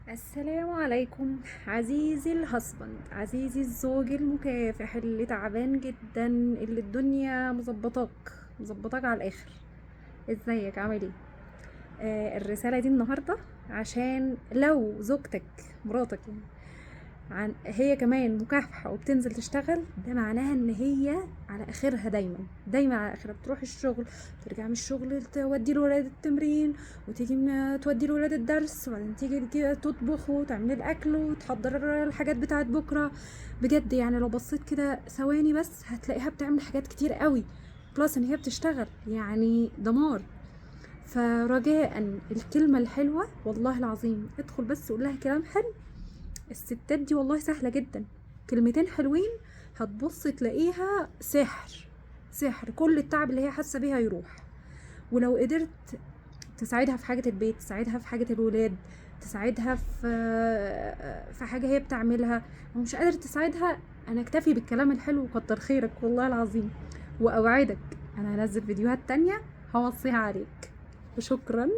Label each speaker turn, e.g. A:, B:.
A: السلام عليكم عزيزي الهسبند، عزيزي الزوج المكافح اللي تعبان جدا، اللي الدنيا مظبطاك على الاخر. ازيك؟ عامل ايه؟ الرسالة دي النهاردة عشان لو زوجتك، مراتك يعني، هي كمان مكافحة وبتنزل تشتغل، ده معناها ان هي على اخرها، دايما على اخرها. بتروح الشغل، ترجع من الشغل تودي الولاد التمرين، وتيجي تودي الولاد الدرس، وبعدين تيجي تطبخ وتعمل الاكل وتحضر الحاجات بتاعت بكرة. بجد يعني لو بصيت كده ثواني بس هتلاقيها بتعمل حاجات كتير قوي، بلس ان هي بتشتغل، يعني دمار. فرجاء الكلمة الحلوة، والله العظيم ادخل بس قول لها كلام حلو. الستات دي والله سهلة جدا، كلمتين حلوين هتبص تلاقيها سحر، كل التعب اللي هي حاسة بيها يروح. ولو قدرت تساعدها في حاجة البيت، تساعدها في حاجة الولاد، تساعدها في حاجة هي بتعملها، ومش قادر تساعدها، انا اكتفي بالكلام الحلو وكتر خيرك والله العظيم. واوعدك انا هنزل فيديوهات تانية هوصيها عليك. وشكرا.